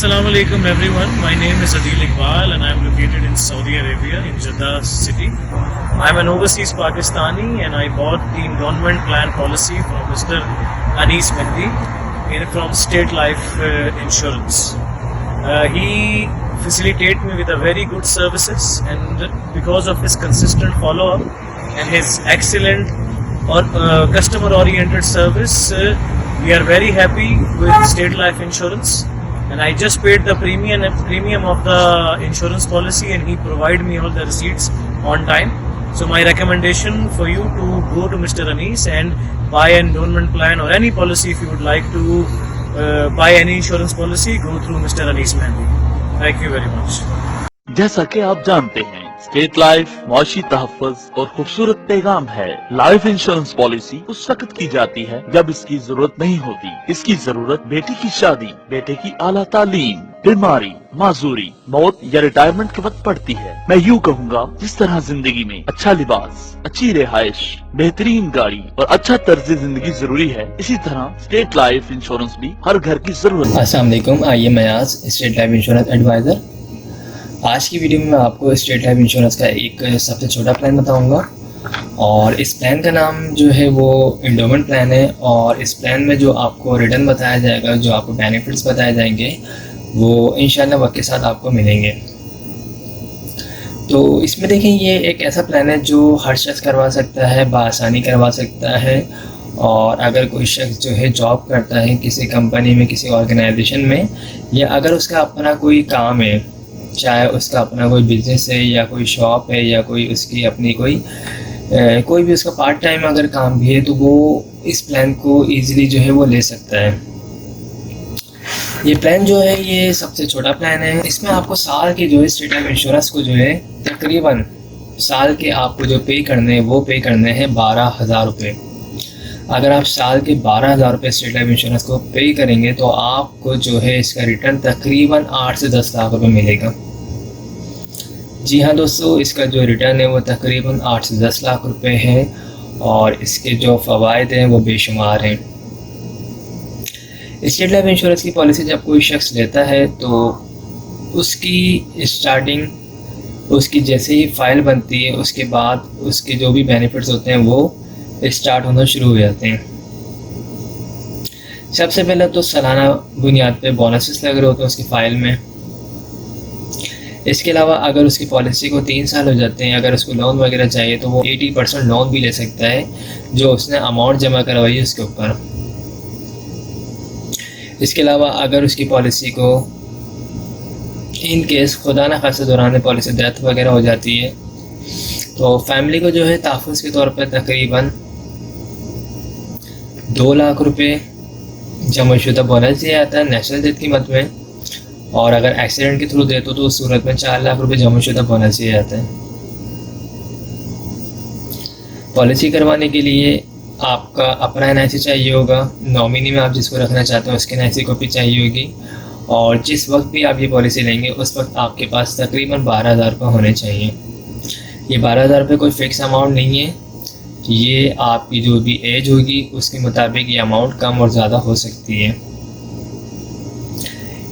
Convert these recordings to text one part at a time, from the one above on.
Assalamu alaikum everyone. My name is Adil Iqbal and I am located in Saudi Arabia in Jeddah city. I am an overseas Pakistani and I bought the endowment plan policy from Mr. Anis Mehdi from State Life Insurance. He facilitated me with a very good services, and because of his consistent follow-up and his excellent or customer oriented service, we are very happy with State Life Insurance. And I just paid the premium of the insurance policy, and he provided me all the receipts on time. So my recommendation for you to go to Mr. Anis and buy an endowment plan or any policy. If you would like to buy any insurance policy, go through Mr. Anis Mehdi. Thank you very much. जैसा कि आप जानते हैं, state life मुआशी तहफ़्फ़ुज़ और खूबसूरत पैगाम है। लाइफ इंश्योरेंस पॉलिसी उस वक्त की जाती है जब इसकी जरूरत नहीं होती। इसकी जरूरत बेटे की शादी, बेटे की आला तालीम, बीमारी, माजूरी, मौत या रिटायरमेंट के वक्त पड़ती है। मैं यूँ कहूँगा, जिस तरह जिंदगी में अच्छा लिबास, अच्छी रिहाइश, बेहतरीन गाड़ी और अच्छा तर्ज जिंदगी जरूरी है, इसी तरह स्टेट लाइफ इंश्योरेंस भी हर घर की जरूरत है। अस्सलाम वालेकुम, आइए मैं आज स्टेट लाइफ इंश्योरेंस एडवाइज़र। आज की वीडियो में मैं आपको स्टेट लाइफ इंश्योरेंस का एक सबसे छोटा प्लान बताऊंगा, और इस प्लान का नाम जो है वो एंडोमेंट प्लान है। और इस प्लान में जो आपको रिटर्न बताया जाएगा, जो आपको बेनिफिट्स बताए जाएंगे, वो इंशाल्लाह वक्त के साथ आपको मिलेंगे। तो इसमें देखें, ये एक ऐसा प्लान है जो हर शख्स करवा सकता है, बआसानी करवा सकता है। और अगर कोई शख्स जो है जॉब करता है किसी कंपनी में, किसी ऑर्गेनाइजेशन में, या अगर उसका अपना कोई काम है, चाहे उसका अपना कोई बिजनेस है या कोई शॉप है या कोई उसकी अपनी कोई भी उसका पार्ट टाइम अगर काम भी है, तो वो इस प्लान को इजीली जो है वो ले सकता है। ये प्लान जो है ये सबसे छोटा प्लान है। इसमें आपको साल के जो है स्टेट लाइफ इंश्योरेंस को जो है तकरीबन साल के आपको जो पे करने हैं वो पे करने हैं 12,000 रुपये। अगर आप साल के 12,000 रुपये स्टेट लाइफ इंश्योरेंस को पे करेंगे तो आपको जो है इसका रिटर्न तकरीबन 8 से 10 लाख रुपए मिलेगा। जी हाँ दोस्तों, इसका जो रिटर्न है वो तकरीबन 8 से 10 लाख रुपए है, और इसके जो फ़वाइद हैं वो बेशुमार हैं। स्टेट लाइफ इंश्योरेंस की पॉलिसी जब कोई शख्स लेता है तो उसकी स्टार्टिंग, उसकी जैसे ही फ़ाइल बनती है, उसके बाद उसके जो भी बेनिफिट्स होते हैं वो स्टार्ट होना शुरू हो जाते हैं। सबसे पहले तो सालाना बुनियाद पे बोनसेस लग रहे होते हैं उसकी फ़ाइल में। इसके अलावा अगर उसकी पॉलिसी को 3 साल हो जाते हैं, अगर उसको लोन वगैरह चाहिए तो वो 80% लोन भी ले सकता है जो उसने अमाउंट जमा करवाई है उसके ऊपर। इसके अलावा अगर उसकी पॉलिसी को इन केस खुदा न खास्ता दौरान पॉलिसी डेथ वगैरह हो जाती है, तो फैमिली को जो है तहफ़्फ़ुज़ के तौर पर तकरीबन 2 लाख रुपए जमाशुदा बोनस दिया जाता है नेशनल डेथ की मद में। और अगर एक्सीडेंट के थ्रू देते तो उस सूरत में 4 लाख रुपए जमाशुदा बोनस दिया जाता है। पॉलिसी करवाने के लिए आपका अपना NIC चाहिए होगा, नॉमिनी में आप जिसको रखना चाहते हैं उसकी NIC कॉपी चाहिए होगी, और जिस वक्त भी आप ये पॉलिसी लेंगे उस वक्त आपके पास तकरीबन 12,000 रुपये होने चाहिए। ये 12,000 रुपये कोई फ़िक्स अमाउंट नहीं है, ये आपकी जो भी एज होगी उसके मुताबिक ये अमाउंट कम और ज़्यादा हो सकती है।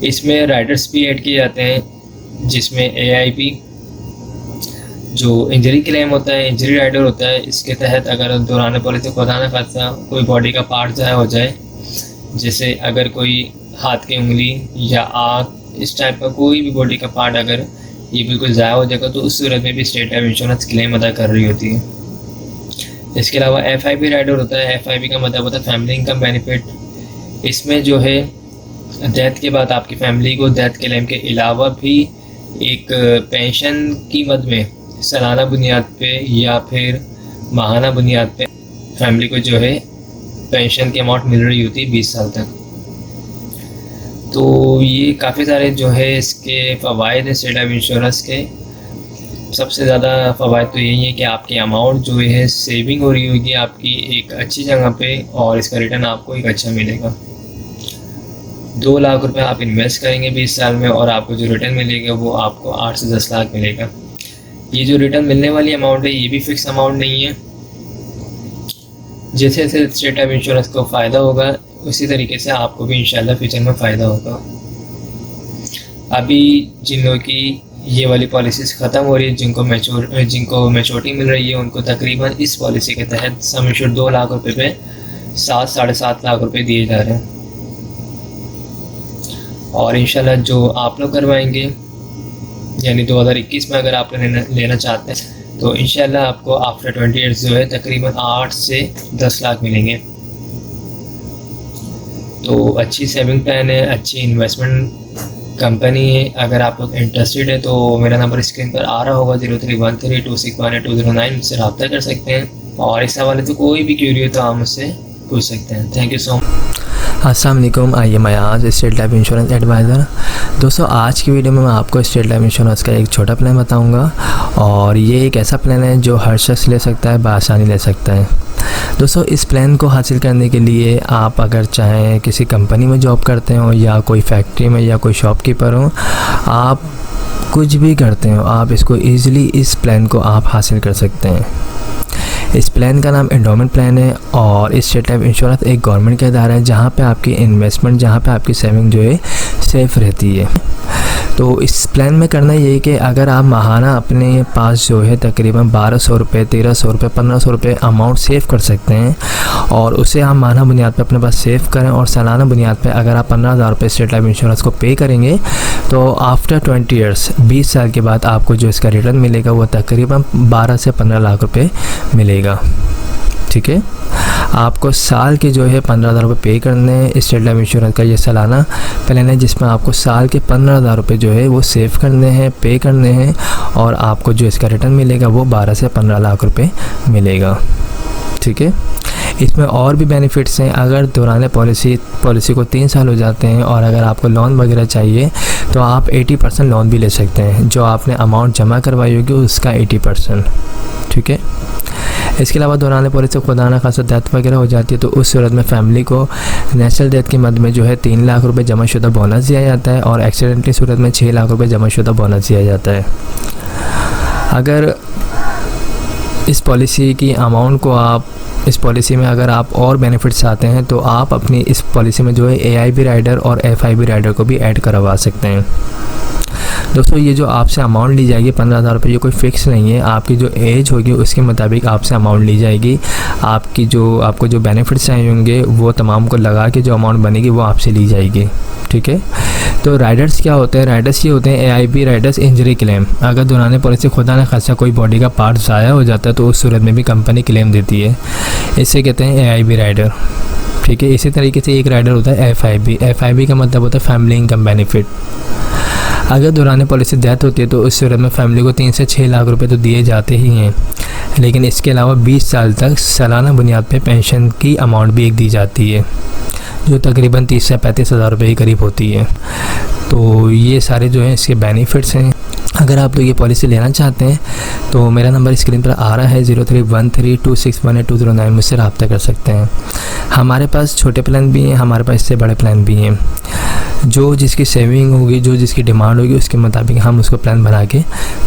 इसमें राइडर्स भी ऐड किए जाते हैं, जिसमें AIP जो इंजरी क्लेम होता है, इंजरी राइडर होता है। इसके तहत अगर दौरान पॉलिसी खुदा न खास्ता कोई बॉडी का पार्ट ज़ाया हो जाए, जैसे अगर कोई हाथ की उंगली या आँख, इस टाइप का कोई भी बॉडी का पार्ट अगर ये बिल्कुल ज़ाया हो जाएगा तो उस सूरत में भी स्टेट लाइफ इंश्योरेंस क्लेम अदा कर रही होती है। इसके अलावा FIP राइडर होता है। FIP का मतलब होता है फैमिली इनकम बेनिफिट। इसमें जो है डेथ के बाद आपकी फैमिली को डेथ क्लेम के अलावा भी एक पेंशन की मद में सालाना बुनियाद पे या फिर माहाना बुनियाद पे फैमिली को जो है पेंशन की अमाउंट मिल रही होती है 20 साल तक। तो ये काफ़ी सारे जो है इसके फ़वाइद हैं स्टेट लाइफ इंश्योरेंस के। सबसे ज़्यादा फ़वाइद तो यही है कि आपकी अमाउंट जो है सेविंग हो रही होगी आपकी एक अच्छी जगह पे, और इसका रिटर्न आपको एक अच्छा मिलेगा। 2 लाख रुपए आप इन्वेस्ट करेंगे 20 साल में, और आपको जो रिटर्न मिलेगा वो आपको 8 से 10 लाख मिलेगा। ये जो रिटर्न मिलने वाली अमाउंट है ये भी फिक्स अमाउंट नहीं है। जैसे जैसे स्टेट लाइफ इंश्योरेंस को फ़ायदा होगा उसी तरीके से आपको भी इंशाल्लाह फ्यूचर में फ़ायदा होगा। अभी जिन लोगों की ये वाली पॉलिसीज़ ख़त्म हो रही है, जिनको मैच्योरिटी मिल रही है, उनको तकरीबन इस पॉलिसी के तहत सम इंश्योर 2 लाख रुपए पे 7-7.5 लाख रुपए दिए जा रहे हैं। और इंशाल्लाह जो आप लोग करवाएंगे यानी 2021 में अगर आप लेना चाहते हैं तो इंशाल्लाह आपको आफ्टर 20 ईयर्स जो है तकरीबन 8 से 10 लाख मिलेंगे। तो अच्छी सेविंग प्लान है, अच्छी इन्वेस्टमेंट कंपनी है। अगर आप लोग इंटरेस्टेड है तो मेरा नंबर स्क्रीन पर आ रहा होगा 0313261809, मुझसे रब्ता कर सकते हैं। और इस हवाले से कोई भी क्यूरी हो तो आप मुझसे पूछ सकते हैं। Thank you so much. अस्सलाम वालेकुम, I am Ayaz, State Life Insurance advisor. दोस्तों, आज की वीडियो में मैं आपको स्टेट लाइफ इंश्योरेंस का एक छोटा प्लान बताऊंगा और ये एक ऐसा प्लान है जो हर शख्स ले सकता है, बआसानी ले सकता है। दोस्तों, इस प्लान को हासिल करने के लिए आप अगर चाहें किसी कंपनी में जॉब करते हो या कोई फैक्ट्री में या कोई शॉपकीपर हो, आप कुछ भी करते हो, आप इसको ईज़िली इस प्लान को आप हासिल कर सकते हैं। इस प्लान का नाम एंडोमेंट प्लान है और इस स्टेट लाइफ इंश्योरेंस एक गवर्नमेंट का इदारा है जहाँ पे आपकी इन्वेस्टमेंट, जहाँ पे आपकी सेविंग जो है सेफ़ रहती है। तो इस प्लान में करना ये है कि अगर आप माहाना अपने पास जो है तकरीबन 1200 रुपये, 1300 रुपये, 1500 रुपये अमाउंट सेव कर सकते हैं और उसे आप माहाना बुनियाद पे अपने पास सेव करें और सालाना बुनियाद पे अगर आप 15,000 रुपये स्टेट लाइफ इंश्योरेंस को पे करेंगे तो आफ्टर 20 ईयर्स 20 साल के बाद आपको जो इसका रिटर्न मिलेगा वो तकरीबन 12 से 15 लाख रुपये मिलेगा। ठीक है, आपको साल के जो है 15,000 रुपये पे करने हैं। स्टेट लाइफ इंश्योरेंस का ये सालाना प्लान है जिसमें आपको साल के 15,000 रुपये जो है वो सेव करने हैं, पे करने हैं और आपको जो इसका रिटर्न मिलेगा वो 12 से 15 लाख रुपये मिलेगा। ठीक है, इसमें और भी बेनिफिट्स हैं। अगर दौरान पॉलिसी को 3 साल हो जाते हैं और अगर आपको लोन वगैरह चाहिए तो आप 80% लोन भी ले सकते हैं, जो आपने अमाउंट जमा करवाई होगी उसका 80%। ठीक है, इसके अलावा दौरान पॉलिसी खुदा न खासा डेथ वगैरह हो जाती है तो उस सूरत में फैमिली को नेचुरल डेथ के मद में जो है 3 लाख रुपए जमाशुदा बोनस दिया जाता है और एक्सीडेंटली सूरत में 6 लाख रुपए जमाशुदा बोनस दिया जाता है। अगर इस पॉलिसी की अमाउंट को आप इस पॉलिसी में अगर आप और बेनिफिट्स चाहते हैं तो आप अपनी इस पॉलिसी में जो है AIB राइडर और FIB राइडर को भी ऐड करवा सकते हैं। दोस्तों, ये जो आपसे अमाउंट ली जाएगी 15,000 रुपये, ये कोई फ़िक्स नहीं है। आपकी जो एज होगी उसके मुताबिक आपसे अमाउंट ली जाएगी। आपको जो बेनिफिट्स चाहिए होंगे वो तमाम को लगा के जो अमाउंट बनेगी वो आपसे ली जाएगी। ठीक है, तो राइडर्स क्या होते हैं? राइडर्स ये होते हैं AIB राइडर्स इंजरी क्लेम। अगर दौरान पॉलिसी खुदा न खासा कोई बॉडी का पार्ट ज़ाया हो जाता है तो उस सूरत में भी कंपनी क्लेम देती है, इसे कहते हैं AIB राइडर। ठीक है, इसी तरीके से एक राइडर होता है FIB का मतलब होता है फैमिली इनकम बेनिफिट। अगर दौरान पॉलिसी डेथ होती है तो उस सूरत में फैमिली को 3 से 6 लाख रुपए तो दिए जाते ही हैं, लेकिन इसके अलावा 20 साल तक सालाना बुनियाद पे पेंशन की अमाउंट भी एक दी जाती है जो तकरीबन 30 से 35 हज़ार रुपये के करीब होती है। तो ये सारे जो हैं इसके बेनिफिट्स हैं। अगर आप लोग ये पॉलिसी लेना चाहते हैं तो मेरा नंबर स्क्रीन पर आ रहा है 031326182009, मुझसे रब्ता कर सकते हैं। हमारे पास छोटे प्लान भी हैं, हमारे पास इससे बड़े प्लान भी हैं। जो जिसकी सेविंग होगी, जो जिसकी डिमांड होगी उसके मुताबिक हम उसको प्लान बना के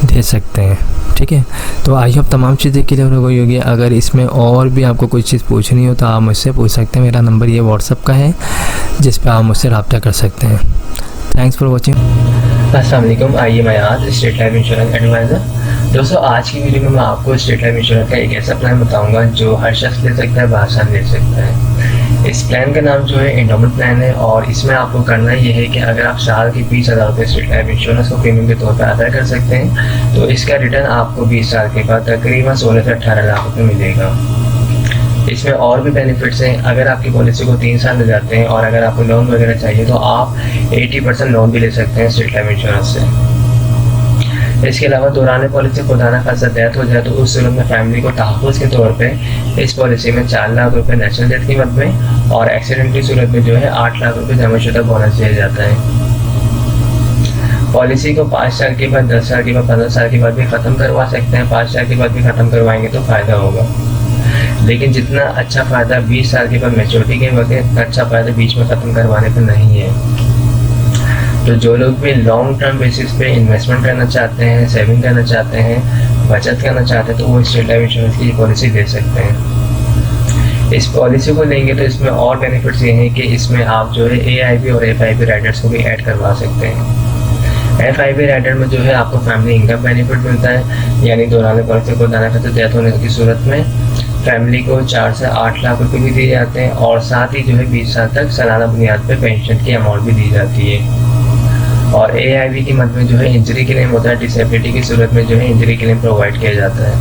दे सकते हैं। ठीक है, तो आई होप तमाम चीज़ें क्लियर हो गई होगी। अगर इसमें और भी आपको कोई चीज़ पूछनी हो तो आप मुझसे पूछ सकते हैं। मेरा नंबर ये व्हाट्सअप का है जिस पर आप मुझसे रब्ता कर सकते हैं। Thanks for watching. अस्सलाम वालेकुम, I am Ayaz, State Life Insurance advisor. दोस्तों, आज की वीडियो में मैं आपको स्टेट लाइफ इंश्योरेंस का एक ऐसा प्लान बताऊंगा जो हर शख्स ले सकता है, बआसानी ले सकता है। इस प्लान का नाम जो है एंडोमेंट प्लान है और इसमें आपको करना ये है कि अगर आप साल के 20,000 रुपये स्टेट लाइफ इंश्योरेंस को प्रीमियम के तौर पर अदा कर सकते हैं तो इसका रिटर्न आपको 20 साल के बाद तकरीबन 16 से 18 लाख रुपये मिलेगा। इसमें और भी बेनिफिट्स हैं। अगर आपकी पॉलिसी को 3 साल ले जाते हैं और अगर आपको लोन वगैरह चाहिए तो आप 80% लोन भी ले सकते हैं स्टेट लाइफ इंश्योरेंस से। इसके अलावा दौरान पॉलिसी खुदा न खासा डेथ हो जाए तो उस सूरत में फैमिली को तहफ़्फ़ुज़ के तौर पे इस पॉलिसी में 4 लाख रुपए नेचुरल डेथ की मद में और एक्सीडेंट की सूरत में जो है 8 लाख रुपए जमाशुदा बोनस दिया जाता है। पॉलिसी को 5 साल के बाद, 10 साल के बाद, 15 साल के बाद भी ख़त्म करवा सकते हैं। 5 साल के बाद भी ख़त्म करवाएंगे तो फ़ायदा होगा, लेकिन जितना अच्छा फ़ायदा 20 साल के बाद मैच्योरिटी के वक्त है, अच्छा फ़ायदा बीच में ख़त्म करवाने पर नहीं है। तो जो लोग भी लॉन्ग टर्म बेसिस पे इन्वेस्टमेंट करना चाहते हैं, सेविंग करना चाहते हैं, बचत करना चाहते हैं तो वो स्टेट लाइफ इंश्योरेंस की पॉलिसी ले सकते हैं। इस पॉलिसी को लेंगे तो इसमें और बेनिफिट्स ये हैं कि इसमें आप जो है AIB और FIB राइडर्स को भी ऐड करवा सकते हैं। FIP राइडर में जो है आपको फैमिली इनकम बेनिफिट मिलता है, यानी दौरान पॉलिसी को दाना खाते डेथ होने की सूरत में फैमिली को 4 से 8 लाख रुपए भी दिए जाते हैं, और साथ ही जो है 20 साल तक सालाना बुनियाद पे पेंशन की अमाउंट भी दी जाती है। और AIP की मद में जो है इंजरी क्लेम होता है, डिसेबिलिटी की सूरत में जो है इंजरी क्लेम प्रोवाइड किया जाता है।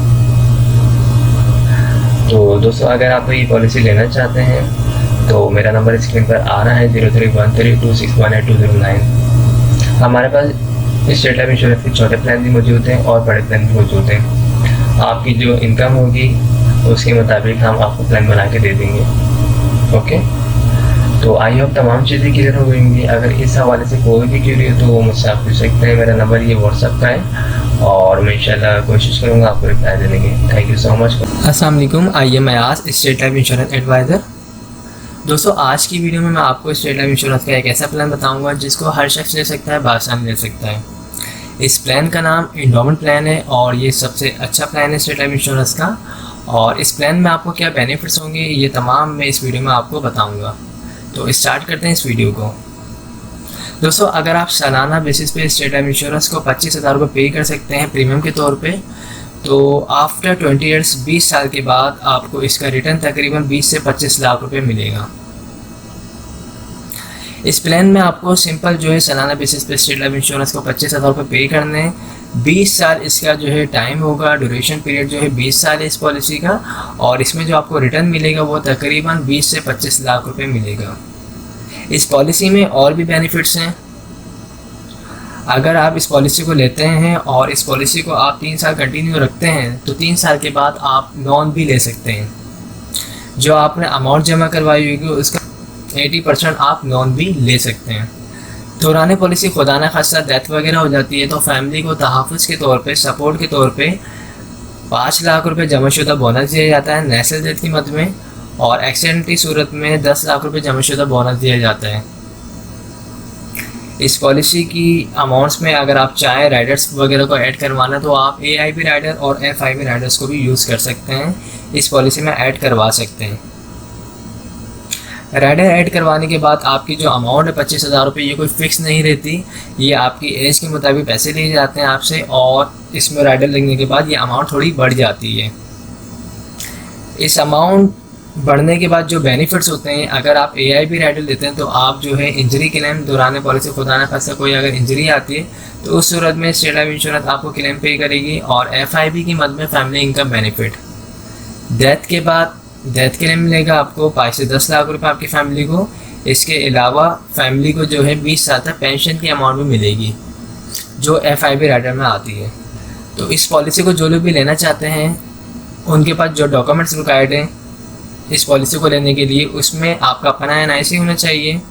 तो दोस्तों अगर आप ये पॉलिसी लेना चाहते हैं तो मेरा नंबर स्क्रीन पर आ रहा है 031326182009। हमारे पास स्टेट लाइफ इंश्योरेंस के छोटे प्लान भी मौजूद हैं और बड़े प्लान भी मौजूद हैं। आपकी जो इनकम होगी उसके मुताबिक हम आपको प्लान बना के दे देंगे। ओके, तो आई होप तमाम चीज़ें क्लियर हो गई। अगर इस हवाले से कोई भी क्यूरी हो तो वो मुझसे आप पूछ सकते हैं। मेरा नंबर ये व्हाट्सएप का है और मैं इंशाल्लाह कोशिश करूँगा आपको रिप्लाई देने की। Thank you so much. अस्सलाम वालेकुम, I am Ayaz, State Life Insurance advisor. दोस्तों आज की वीडियो में मैं आपको स्टेट लाइफ इंश्योरेंस का एक ऐसा प्लान बताऊंगा जिसको हर शख्स ले सकता है, बासानी ले सकता है। इस प्लान का नाम एंडोमेंट प्लान है और ये सबसे अच्छा प्लान है स्टेट लाइफ इंश्योरेंस का। और इस प्लान में आपको क्या बेनिफिट्स होंगे ये तमाम मैं इस वीडियो में आपको बताऊँगा। तो स्टार्ट करते हैं इस वीडियो को। दोस्तों अगर आप सालाना बेसिस पे स्टेट लाइफ इंश्योरेंस को 25,000 रुपये पे कर सकते हैं प्रीमियम के तौर पे, तो आफ्टर 20 ईयर्स 20 साल के बाद आपको इसका रिटर्न तकरीबन 20 से 25 लाख रुपए मिलेगा। इस प्लान में आपको सिंपल जो है सालाना बेसिस पे स्टेट लाइफ इंश्योरेंस को 25,000 रुपये पे करने हैं। 20 साल इसका जो है टाइम होगा, ड्यूरेशन पीरियड जो है 20 साल है इस पॉलिसी का, और इसमें जो आपको रिटर्न मिलेगा वो तकरीबन 20 से 25 लाख रुपए मिलेगा। इस पॉलिसी में और भी बेनिफिट्स हैं। अगर आप इस पॉलिसी को लेते हैं और इस पॉलिसी को आप 3 साल कंटिन्यू रखते हैं तो 3 साल के बाद आप लोन भी ले सकते हैं। जो आपने अमाउंट जमा करवाई होगी उसका 80% आप लोन भी ले सकते हैं। दौरान पॉलिसी खुदा न खास्ता डेथ वगैरह हो जाती है तो फैमिली को तहफ़्फ़ुज़ के तौर पे, सपोर्ट के तौर पे 5 लाख रुपए जमाशुदा बोनस दिया जाता है नेचुरल डेथ की मद में, और एक्सीडेंट की सूरत में 10 लाख रुपए जमाशुदा बोनस दिया जाता है। इस पॉलिसी की अमाउंट्स में अगर आप चाहें राइडर्स वगैरह को ऐड करवाना तो आप AIP राइडर और FIP राइडर्स को भी यूज़ कर सकते हैं, इस पॉलिसी में ऐड करवा सकते हैं। राइडर ऐड करवाने के बाद आपकी जो अमाउंट है 25,000 रुपये, ये कोई फ़िक्स नहीं रहती, ये आपकी एज के मुताबिक पैसे लिए जाते हैं आपसे, और इसमें राइडर लगने के बाद ये अमाउंट थोड़ी बढ़ जाती है। इस अमाउंट बढ़ने के बाद जो बेनिफिट्स होते हैं, अगर आप AIP राइडर लेते हैं तो आप जो है इंजरी क्लेम दौरान पॉलिसी खुदा न खास्ता कोई अगर इंजरी आती है तो उस सूरत में स्टेट लाइफ इंश्योरेंस आपको क्लेम पे करेगी। और FIP की मद में फैमिली इनकम बेनिफिट, डेथ के बाद डेथ क्लेम मिलेगा आपको 5 से 10 लाख रुपए आपकी फैमिली को। इसके अलावा फैमिली को जो है 20 साल तक पेंशन की अमाउंट भी मिलेगी जो FIP राइडर में आती है। तो इस पॉलिसी को जो लोग भी लेना चाहते हैं उनके पास जो डॉक्यूमेंट्स रिक्वायर्ड हैं इस पॉलिसी को लेने के लिए, उसमें आपका अपना NIC होना चाहिए,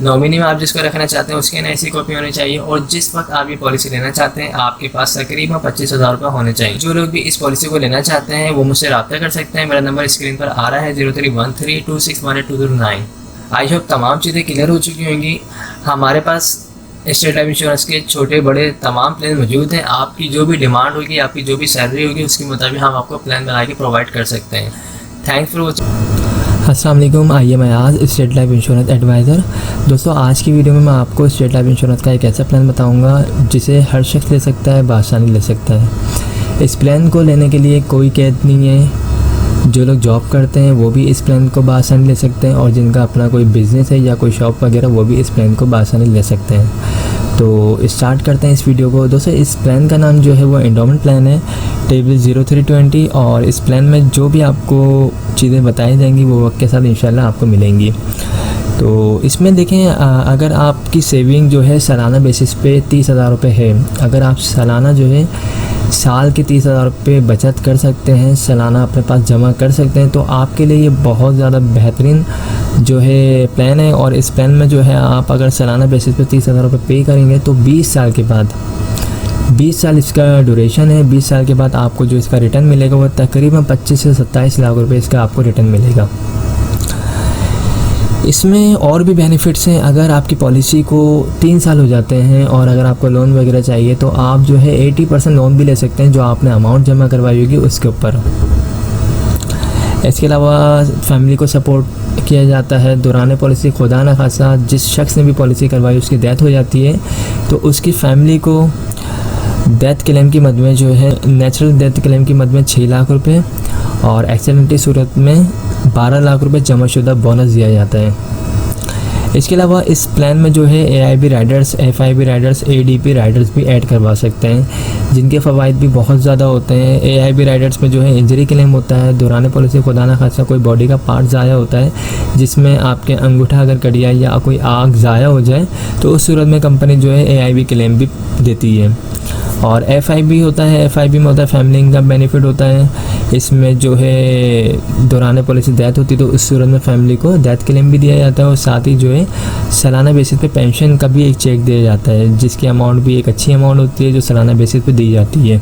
नॉमिनी में आप जिसको रखना चाहते हैं उसकी NIC कॉपी होनी चाहिए, और जिस वक्त आप ये पॉलिसी लेना चाहते हैं आपके पास तकरीबन 25,000 रुपये होने चाहिए। जो लोग भी इस पॉलिसी को लेना चाहते हैं वो मुझसे रब्ता कर सकते हैं। मेरा नंबर स्क्रीन पर आ रहा है 031326182009। आई होप तमाम चीज़ें क्लियर हो चुकी होंगी। हमारे पास स्टेट लाइफ इंश्योरेंस के छोटे बड़े तमाम प्लान मौजूद हैं। आपकी जो भी डिमांड होगी, आपकी जो भी सैलरी होगी उसके मुताबिक हम आपको प्लान बना के प्रोवाइड कर सकते हैं। Thanks for watching. अस्सलाम वालेकुम, I am Ayaz, State Life Insurance advisor. दोस्तों आज की वीडियो में मैं आपको स्टेट लाइफ इंश्योरेंस का एक ऐसा प्लान बताऊंगा जिसे हर शख्स ले सकता है, बासानी ले सकता है। इस प्लान को लेने के लिए कोई कैद नहीं है। जो लोग जॉब करते हैं वो भी इस प्लान को बासानी ले सकते हैं, और जिनका अपना कोई बिज़नेस है या कोई शॉप वगैरह वो भी इस प्लान को बासानी ले सकते हैं। तो स्टार्ट करते हैं इस वीडियो को। दोस्तों इस प्लान का नाम जो है वो एंडोमेंट प्लान है, टेबल 0320, और इस प्लान में जो भी आपको चीज़ें बताई जाएंगी वो वक्त के साथ इंशाल्लाह आपको मिलेंगी। तो इसमें देखें, अगर आपकी सेविंग जो है सालाना बेसिस पे 30,000 रुपये है, अगर आप सालाना जो है साल के 30,000 रुपये बचत कर सकते हैं, सालाना अपने पास जमा कर सकते हैं, तो आपके लिए ये बहुत ज़्यादा बेहतरीन जो है प्लान है। और इस प्लान में जो है आप अगर सालाना बेसिस पे 30,000 रुपये पे करेंगे तो 20 साल के बाद, 20 साल इसका ड्यूरेशन है, 20 साल के बाद आपको जो इसका रिटर्न मिलेगा वो तकरीबन 25 से 27 लाख रुपये इसका आपको रिटर्न मिलेगा। इसमें और भी बेनिफिट्स हैं। अगर आपकी पॉलिसी को 3 साल हो जाते हैं और अगर आपको लोन वगैरह चाहिए तो आप जो है 80% लोन भी ले सकते हैं जो आपने अमाउंट जमा करवाई होगी उसके ऊपर। इसके अलावा फैमिली को सपोर्ट किया जाता है दौरान पॉलिसी। खुदा न खासा जिस शख्स ने भी पॉलिसी करवाई उसकी डेथ हो जाती है तो उसकी फैमिली को डेथ क्लेम की मद में जो है नेचुरल डेथ क्लेम की मद में 6 लाख रुपए और एक्सीडेंट की सूरत में 12 लाख रुपए जमाशुदा बोनस दिया जाता है। इसके अलावा इस प्लान में जो है AIB Riders, FIB Riders, ADP Riders भी ऐड करवा सकते हैं जिनके फ़वाइद भी बहुत ज़्यादा होते हैं। AIB राइडर्स में जो है इंजरी क्लेम होता है दौरान पॉलिसी। खुदा न खासा कोई बॉडी का पार्ट ज़ाया होता है जिसमें आपके अंगूठा अगर कट गया या कोई आग ज़ाया हो जाए तो उस सूरत में कंपनी जो है AIB क्लेम भी देती है। और FIB होता है, FIB में होता है फैमिली इनकम बेनिफिट होता है। इसमें जो है दौरान पॉलिसी डेथ होती है तो उस सूरत में फैमिली को डेथ क्लेम भी दिया जाता है और साथ ही जो है सालाना बेसिस पे पेंशन का भी एक चेक दिया जाता है जिसकी अमाउंट भी एक अच्छी अमाउंट होती है जो सालाना बेसिस पे दी जाती है।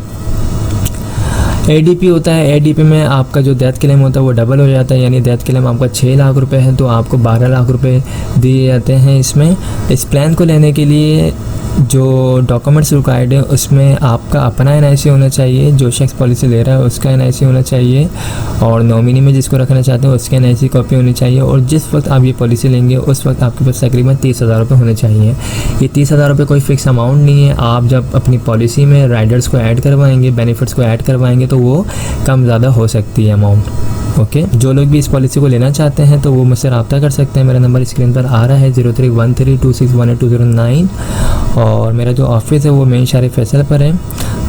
ADP होता है, ADP में आपका जो डेथ क्लेम होता है वो डबल हो जाता है, यानी डेथ क्लेम आपका 6 लाख रुपए है तो आपको 12 लाख रुपए दिए जाते हैं। इसमें इस प्लान को लेने के लिए जो डॉक्यूमेंट्स रिक्वायर्ड है उसमें आपका अपना NIC होना चाहिए, जो शख्स पॉलिसी ले रहा है उसका NIC होना चाहिए और नॉमिनी में जिसको रखना चाहते हैं उसके NIC कॉपी होनी चाहिए। और जिस वक्त आप ये पॉलिसी लेंगे उस वक्त आपके पास तकरीबन 30,000 रुपये होने चाहिए। ये 30,000 रुपये कोई फ़िक्स अमाउंट नहीं है, आप जब अपनी पॉलिसी में राइडर्स को ऐड करवाएंगे, बेनिफिट्स को ऐड करवाएंगे तो वो कम ज़्यादा हो सकती है अमाउंट। ओके, जो लोग भी इस पॉलिसी को लेना चाहते हैं तो वो मुझसे रब्ता कर सकते हैं। मेरा नंबर स्क्रीन पर आ रहा है 03132618 और मेरा जो ऑफिस है वो मेन शहर फैसल पर है,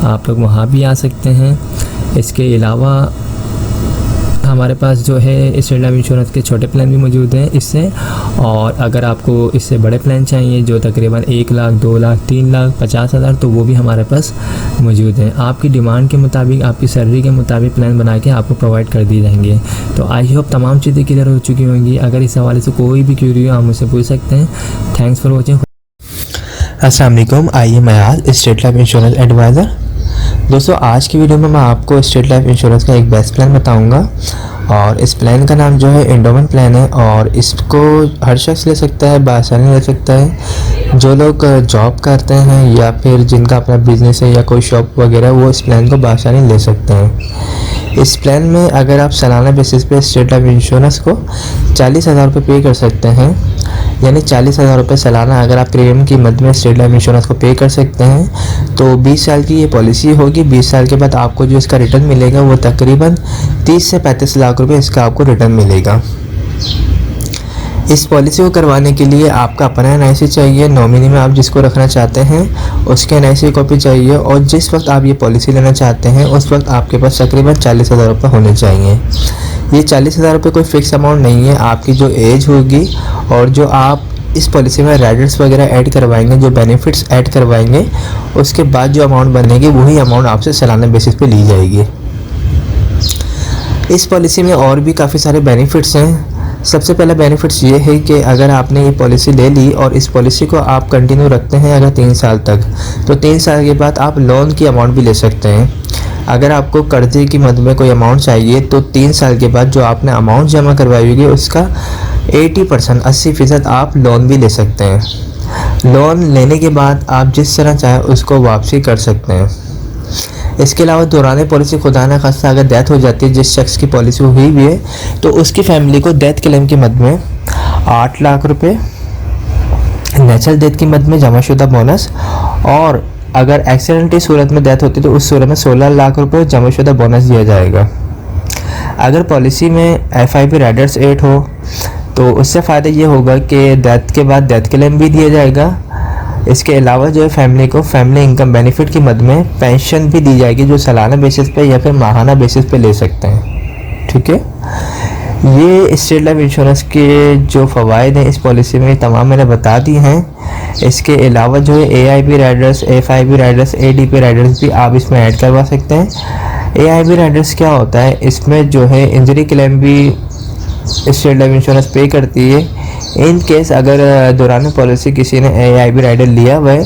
आप लोग वहाँ भी आ सकते हैं। इसके अलावा हमारे पास जो है स्टेट लाइफ इंश्योरेंस के छोटे प्लान भी मौजूद हैं इससे, और अगर आपको इससे बड़े प्लान चाहिए जो तकरीबन 1 लाख, 2 लाख, 3 लाख 50,000 तो वो भी हमारे पास मौजूद हैं। आपकी डिमांड के मुताबिक, आपकी सैलरी के मुताबिक प्लान बना के आपको प्रोवाइड कर दिए जाएंगे। तो आई होप तमाम चीज़ें क्लियर हो चुकी होंगी। अगर इस हवाले से कोई भी क्यूरी हो आप मुझसे पूछ सकते हैं। Thanks for watching. अस्सलाम वालेकुम, आइए मैं आज स्टेट लाइफ इंश्योरेंस एडवाइज़र। दोस्तों आज की वीडियो में मैं आपको स्टेट लाइफ इंश्योरेंस का एक बेस्ट प्लान बताऊंगा और इस प्लान का नाम जो है एंडोमेंट प्लान है और इसको हर शख्स ले सकता है, बआसानी ले सकता है। जो लोग जॉब करते हैं या फिर जिनका अपना बिजनेस है या कोई शॉप वगैरह वो इस प्लान को बआसानी ले सकते हैं। इस प्लान में अगर आप सालाना बेसिस पे स्टेट लाइफ इंश्योरेंस को 40,000 रुपये पे कर सकते हैं, यानी 40,000 रुपये सालाना अगर आप प्रीमियम की मद में स्टेट लाइफ इंश्योरेंस को पे कर सकते हैं तो 20 साल की ये पॉलिसी होगी। 20 साल के बाद आपको जो इसका रिटर्न मिलेगा वो तकरीबन 30 से 35 लाख रुपए इसका आपको रिटर्न मिलेगा। इस पॉलिसी को करवाने के लिए आपका अपना NIC चाहिए, नॉमिनी में आप जिसको रखना चाहते हैं उसके NIC कॉपी चाहिए और जिस वक्त आप ये पॉलिसी लेना चाहते हैं उस वक्त आपके पास तकरीबन 40,000 रुपये होने चाहिए। ये 40,000 रुपये कोई फ़िक्स अमाउंट नहीं है, आपकी जो एज होगी और जो आप इस पॉलिसी में राइडर्स वगैरह ऐड करवाएंगे, जो बेनिफिट्स ऐड करवाएंगे, उसके बाद जो अमाउंट बनेगी वही अमाउंट आपसे सालाना बेसिस पे ली जाएगी। इस पॉलिसी में और भी काफ़ी सारे बेनिफिट्स हैं। सबसे पहला बेनिफिट्स ये है कि अगर आपने ये पॉलिसी ले ली और इस पॉलिसी को आप कंटिन्यू रखते हैं अगर 3 साल तक, तो 3 साल के बाद आप लोन की अमाउंट भी ले सकते हैं। अगर आपको कर्जे की मद में कोई अमाउंट चाहिए तो 3 साल के बाद जो आपने अमाउंट जमा करवाई होगी उसका 80% 80% आप लोन भी ले सकते हैं। लोन लेने के बाद आप जिस तरह चाहें उसको वापसी कर सकते हैं। इसके अलावा दौरान पॉलिसी खुदा न खास्ता अगर डेथ हो जाती है, जिस शख्स की पॉलिसी हुई भी है तो उसकी फैमिली को डेथ क्लेम की मद में 8 लाख रुपए, नेचुरल डेथ की मद में जमाशुदा बोनस और अगर एक्सीडेंट की सूरत में डेथ होती है तो उस सूरत में 16 लाख रुपए जमाशुदा बोनस दिया जाएगा। अगर पॉलिसी में FIB राइडर्स 8 हो तो उससे फ़ायदा ये होगा कि डेथ के बाद डेथ क्लेम भी दिया जाएगा। इसके अलावा जो है फैमिली को फैमिली इनकम बेनिफिट की मद में पेंशन भी दी जाएगी जो सालाना बेसिस पे या फिर माहाना बेसिस पे ले सकते हैं। ठीक है, ये स्टेट लाइफ इंश्योरेंस के जो फ़वाइद हैं इस पॉलिसी में तमाम मैंने बता दी हैं। इसके अलावा जो है AIB Riders, FIB Riders, ADP Riders भी आप इसमें ऐड करवा सकते हैं। AIB राइडर्स क्या होता है, इसमें जो है इंजरी क्लेम भी स्टेट लाइफ इंश्योरेंस पे करती है। इन केस अगर दौरान पॉलिसी किसी ने AIB राइडर लिया हुआ है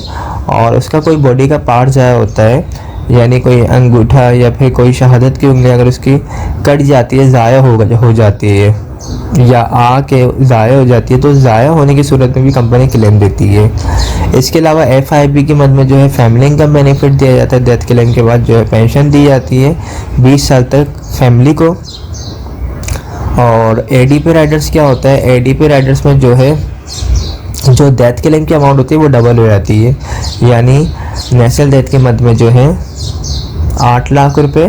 और उसका कोई बॉडी का पार्ट ज़ाया होता है, यानी कोई अंगूठा या फिर कोई शहादत की उंगली अगर उसकी कट जाती है, ज़ाया हो जाती है या आके ज़ाया हो जाती है तो ज़ाया होने की सूरत में भी कंपनी क्लेम देती है। इसके अलावा FIB की मद में जो है फैमिली इनकम बेनिफिट दिया जाता है। डेथ क्लेम के बाद जो है पेंशन दी जाती है 20 साल तक फैमिली को। और एडीपी राइडर्स क्या होता है, एडीपी राइडर्स में जो है जो डेथ क्लेम की अमाउंट होती है वो डबल हो जाती है। यानी नेशनल डेथ के मद में जो है 8 लाख रुपए,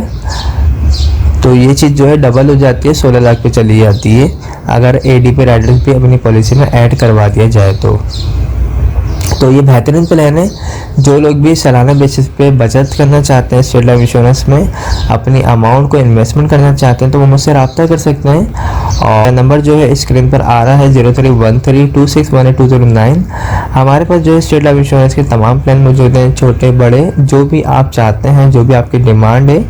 तो ये चीज़ जो है डबल हो जाती है, 16 लाख पे चली जाती है अगर एडीपी राइडर्स भी अपनी पॉलिसी में ऐड करवा दिया जाए तो ये बेहतरीन प्लान है। जो लोग भी सालाना बेसिस पे बचत करना चाहते हैं स्टेट लाइफ इंश्योरेंस में, अपनी अमाउंट को इन्वेस्टमेंट करना चाहते हैं, तो वो मुझसे रब्ता कर सकते हैं। और नंबर जो है स्क्रीन पर आ रहा है 031326182009। हमारे पास जो है स्टेट लाइफ इंश्योरेंस के तमाम प्लान मौजूद हैं, छोटे बड़े, जो भी आप चाहते हैं, जो भी आपकी डिमांड है,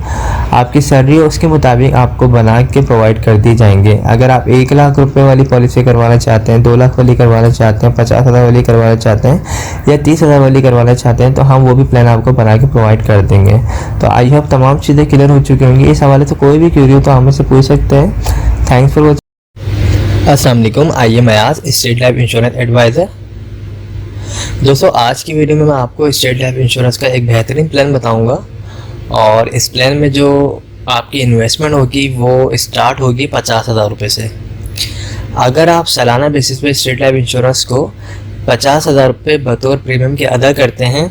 आपकी सैलरी है, उसके मुताबिक आपको बना के प्रोवाइड कर दिए जाएंगे। अगर आप 1 लाख रुपए वाली पॉलिसी करवाना चाहते हैं, 2 लाख वाली करवाना चाहते हैं, 50,000 वाली करवाना चाहते हैं या 30,000 वाली करवाना चाहते हैं, तो हम वो भी प्लान आपको बना के प्रोवाइड कर देंगे। तो आई होप तमाम चीज़ें क्लियर हो चुकी होंगी। इस हवाले से कोई भी क्वेरी हो तो हमें से पूछ सकते हैं। Thanks for watching. अस्सलाम वालेकुम, I am Ayaz, State Life Insurance advisor. दोस्तों, आज की वीडियो में मैं आपको स्टेट लाइफ इंश्योरेंस का एक बेहतरीन प्लान बताऊंगा और इस प्लान में जो आपकी इन्वेस्टमेंट होगी वो स्टार्ट होगी 50,000 रुपये से। अगर आप सालाना बेसिस पे स्टेट लाइफ इंश्योरेंस को 50,000 रुपये बतौर प्रीमियम के अदा करते हैं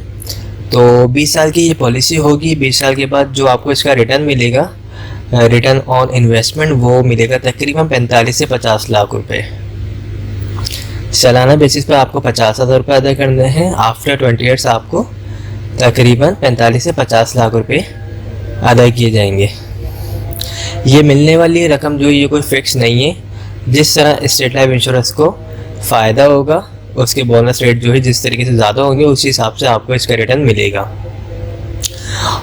तो 20 साल की ये पॉलिसी होगी। 20 साल के बाद जो आपको इसका रिटर्न मिलेगा, रिटर्न ऑन इन्वेस्टमेंट, वो मिलेगा तकरीबन 45 से 50 लाख रुपए। सालाना बेसिस पे आपको 50,000 रुपये अदा करने हैं। आफ्टर 20 ईयर्स आपको तकरीबन 45 से 50 लाख रुपए अदा किए जाएंगे। ये मिलने वाली रकम जो ये कोई फिक्स नहीं है। जिस तरह स्टेट लाइफ इंश्योरेंस को फ़ायदा होगा, उसके बोनस रेट जो है जिस तरीके से ज़्यादा होंगे, उसी हिसाब से आपको इसका रिटर्न मिलेगा।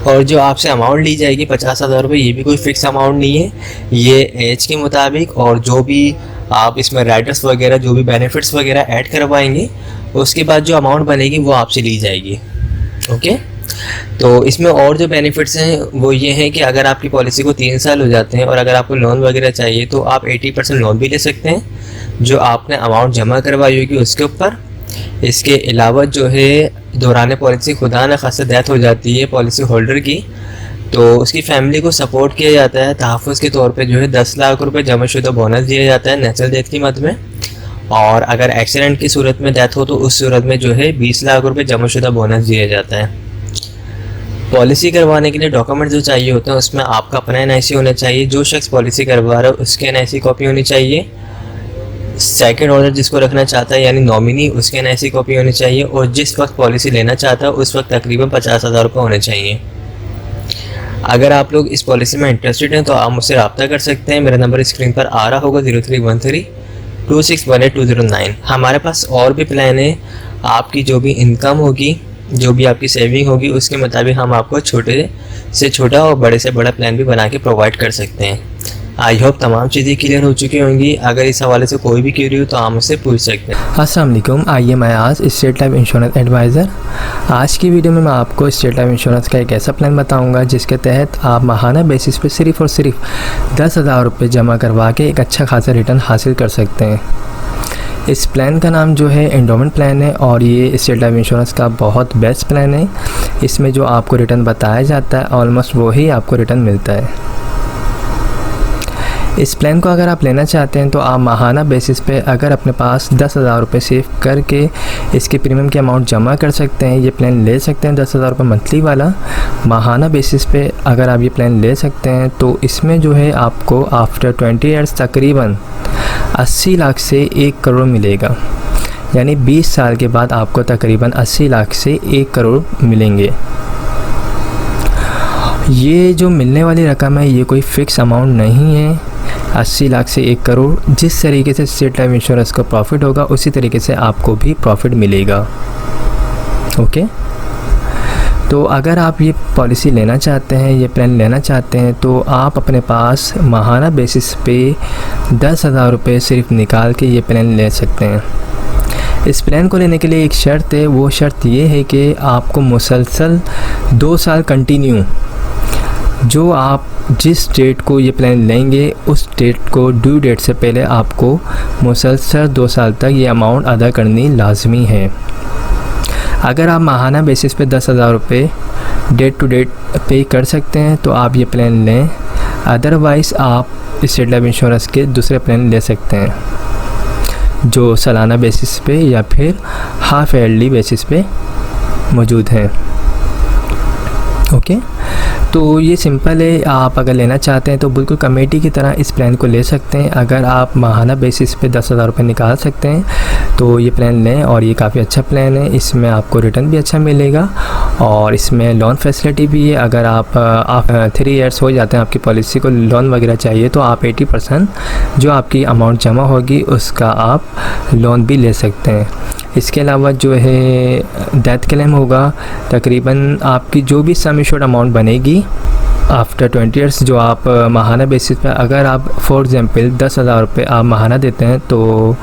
और जो आपसे अमाउंट ली जाएगी 50,000 रुपये, ये भी कोई फिक्स अमाउंट नहीं है। ये एज के मुताबिक और जो भी आप इसमें राइडर्स वगैरह, जो भी बेनिफिट्स वगैरह ऐड करवाएंगे, उसके बाद जो अमाउंट बनेगी वो आपसे ली जाएगी। ओके, तो इसमें और जो बेनिफिट्स हैं वो ये हैं कि अगर आपकी पॉलिसी को 3 साल हो जाते हैं और अगर आपको लोन वगैरह चाहिए तो आप 80% लोन भी ले सकते हैं जो आपने अमाउंट जमा करवाई होगी उसके ऊपर। इसके अलावा जो है दौरान पॉलिसी खुदा न खासा डेथ हो जाती है पॉलिसी होल्डर की, तो उसकी फैमिली को सपोर्ट किया जाता है। तहफ़्फ़ुज़ के तौर पे जो है 10 लाख रुपए जमाशुदा बोनस दिया जाता है नेचुरल डेथ की मद में। और अगर एक्सीडेंट की सूरत में डेथ हो तो उस सूरत में जो है 20 लाख रुपए जमाशुदा बोनस दिया जाता है। पॉलिसी करवाने के लिए डॉक्यूमेंट जो चाहिए होते हैं उसमें आपका अपना NIC होना चाहिए। जो शख्स पॉलिसी करवा रहा है उसके NIC कॉपी होनी चाहिए। सेकंड ऑनर जिसको रखना चाहता है यानी नॉमिनी, उसके NIC कॉपी होनी चाहिए। और जिस वक्त पॉलिसी लेना चाहता है उस वक्त तकरीबन 50,000 रुपये होने चाहिए। अगर आप लोग इस पॉलिसी में इंटरेस्टेड हैं तो आप मुझसे रब्ता कर सकते हैं। मेरा नंबर स्क्रीन पर आ रहा होगा 031326182009। हमारे पास और भी प्लान है। आपकी जो भी इनकम होगी, जो भी आपकी सेविंग होगी, उसके मुताबिक हम आपको छोटे से छोटा और बड़े से बड़ा प्लान भी बना के प्रोवाइड कर सकते हैं। आई होप तमाम चीज़ें क्लियर हो चुकी होंगी। अगर इस हवाले से कोई भी क्वेरी हो तो आप मुझसे पूछ सकते हैं। अस्सलाम वालेकुम, I am Ayaz, State Life Insurance advisor. आज की वीडियो में मैं आपको स्टेट लाइफ इंश्योरेंस का एक ऐसा प्लान बताऊंगा जिसके तहत आप माहाना बेसिस पे सिर्फ़ और सिर्फ 10,000 रुपये जमा करवा के एक अच्छा खासा रिटर्न हासिल कर सकते हैं। इस प्लान का नाम जो है एंडोमेंट प्लान है और ये स्टेट लाइफ इंश्योरेंस का बहुत बेस्ट प्लान है। इसमें जो आपको रिटर्न बताया जाता है ऑलमोस्ट वही आपको रिटर्न मिलता है। इस प्लान को अगर आप लेना चाहते हैं तो आप माहाना बेसिस पे अगर अपने पास 10,000 रुपये सेव करके इसके प्रीमियम की अमाउंट जमा कर सकते हैं, ये प्लान ले सकते हैं। 10,000 रुपये मंथली वाला माहाना बेसिस पे अगर आप ये प्लान ले सकते हैं तो इसमें जो है आपको आफ्टर 20 ईयर्स तकरीबन 80 लाख से 1 करोड़ मिलेगा। यानी 20 साल के बाद आपको तकरीबन 80 लाख से 1 करोड़ मिलेंगे। ये जो मिलने वाली रकम है ये कोई फ़िक्स अमाउंट नहीं है। 80 लाख से 1 करोड़ जिस तरीके से स्टेट लाइफ इंश्योरेंस को प्रॉफिट होगा उसी तरीके से आपको भी प्रॉफिट मिलेगा। ओके, तो अगर आप ये पॉलिसी लेना चाहते हैं, ये प्लान लेना चाहते हैं तो आप अपने पास माहाना बेसिस पे 10,000 रुपये सिर्फ निकाल के ये प्लान ले सकते हैं। इस प्लान को लेने के लिए एक शर्त है, वो शर्त ये है कि आपको मुसलसल 2 साल कंटिन्यू, जो आप जिस डेट को ये प्लान लेंगे उस डेट को ड्यू डेट से पहले आपको मुसलसल 2 साल तक ये अमाउंट अदा करनी लाजमी है। अगर आप माहाना बेसिस पे 10,000 रुपये डेट टू डेट पे कर सकते हैं तो आप ये प्लान लें, अदरवाइज़ आप स्टेट लाइफ इंश्योरेंस के दूसरे प्लान ले सकते हैं जो सालाना बेसिस पे या फिर हाफ ईयरली बेसिस पे मौजूद हैं। ओके, तो ये सिंपल है। आप अगर लेना चाहते हैं तो बिल्कुल कमेटी की तरह इस प्लान को ले सकते हैं। अगर आप माहाना बेसिस पे 10,000 रुपये निकाल सकते हैं तो ये प्लान लें, और ये काफ़ी अच्छा प्लान है। इसमें आपको रिटर्न भी अच्छा मिलेगा और इसमें लोन फैसिलिटी भी है। अगर आप 3 ईयर्स हो जाते हैं आपकी पॉलिसी को लोन वगैरह चाहिए तो आप 80% जो आपकी अमाउंट जमा होगी उसका आप लोन भी ले सकते हैं। इसके अलावा जो है डेथ क्लेम होगा, तकरीबन आपकी जो भी सम एश्योर्ड अमाउंट बनेगी आफ्टर 20 ईयर्स, जो आप माहाना बेसिस पे अगर आप फॉर एग्जांपल 10,000 रुपये आप माहाना देते हैं तो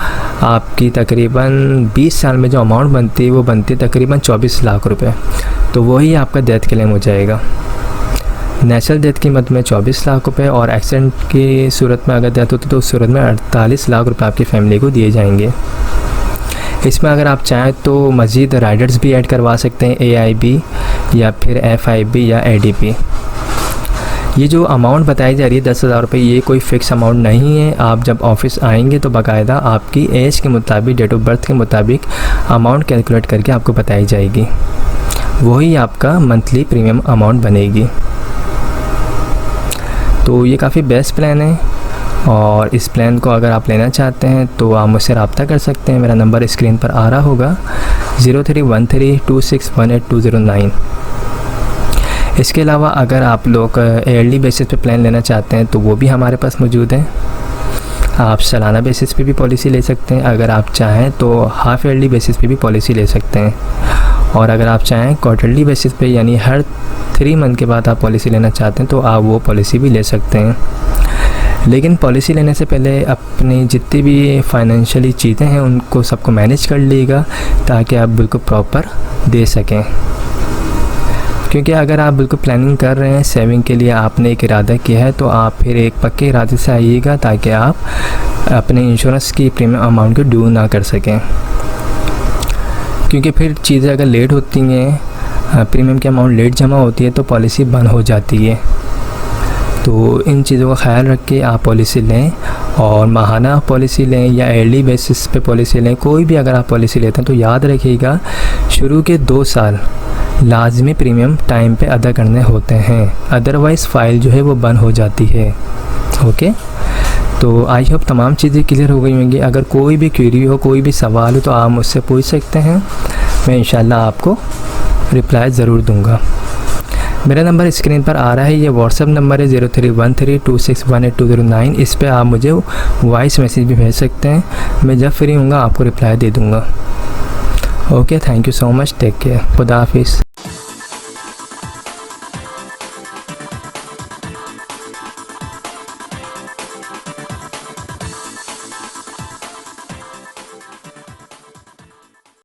आपकी तकरीबन 20 साल में जो अमाउंट बनती है वो बनती है तकरीबन 24 लाख रुपए। तो वही आपका डेथ क्लेम हो जाएगा। नेचुरल डेथ की मद में 24 लाख रुपए और एक्सीडेंट की सूरत में अगर डेथ होती तो उस सूरत में 48 लाख रुपए आपकी फैमिली को दिए जाएंगे। इसमें अगर आप चाहें तो मज़ीद राइडर्स भी ऐड करवा सकते हैं, AIB या फिर FIB या ADP। ये जो अमाउंट बताई जा रही है 10,000 रुपये, ये कोई फ़िक्स अमाउंट नहीं है। आप जब ऑफिस आएंगे तो बाकायदा आपकी एज के मुताबिक, डेट ऑफ बर्थ के मुताबिक अमाउंट कैलकुलेट करके आपको बताई जाएगी, वही आपका मंथली प्रीमियम अमाउंट बनेगी। तो ये काफ़ी बेस्ट प्लान है और इस प्लान को अगर आप लेना चाहते हैं तो आप मुझसे रब्ता कर सकते हैं। मेरा नंबर स्क्रीन पर आ रहा होगा 031326182009। इसके अलावा अगर आप लोग ईयरली बेसिस पे प्लान लेना चाहते हैं तो वो भी हमारे पास मौजूद है। आप सालाना बेसिस पे भी पॉलिसी ले सकते हैं, अगर आप चाहें तो हाफ ईयरली बेसिस पे भी पॉलिसी ले सकते हैं, और अगर आप चाहें क्वार्टरली बेसिस पे यानी हर 3 मंथ के बाद आप पॉलिसी लेना चाहते हैं तो आप वो पॉलिसी भी ले सकते हैं। लेकिन पॉलिसी लेने से पहले अपनी जितनी भी फाइनेंशियली चीज़ें हैं उनको सबको मैनेज कर लीजिएगा ताकि आप बिल्कुल प्रॉपर दे सकें। क्योंकि अगर आप बिल्कुल प्लानिंग कर रहे हैं सेविंग के लिए, आपने एक इरादा किया है तो आप फिर एक पक्के इरादे से आइएगा ताकि आप अपने इंश्योरेंस की प्रीमियम अमाउंट को ड्यू ना कर सकें। क्योंकि फिर चीज़ें अगर लेट होती हैं, प्रीमियम की अमाउंट लेट जमा होती है तो पॉलिसी बंद हो जाती है। तो इन चीज़ों का ख्याल रख के आप पॉलिसी लें, और माहाना पॉलिसी लें या ईयरली बेसिस पे पॉलिसी लें, कोई भी अगर आप पॉलिसी लेते हैं तो याद रखिएगा शुरू के 2 साल लाजमी प्रीमियम टाइम पे अदा करने होते हैं, अदरवाइज़ फ़ाइल जो है वो बंद हो जाती है। ओके, तो आई होप तमाम चीज़ें क्लियर हो गई होंगी। अगर कोई भी क्वेरी हो, कोई भी सवाल हो तो आप मुझसे पूछ सकते हैं, मैं इंशाल्लाह आपको रिप्लाई ज़रूर दूँगा। मेरा नंबर स्क्रीन पर आ रहा है, ये व्हाट्सअप नंबर है 031326182009। इस पर आप मुझे वॉइस मैसेज भी भेज सकते हैं, मैं जब फ्री हूँगा आपको रिप्लाई दे दूँगा। Okay, thank you so much, take care, खुदा हाफिज़।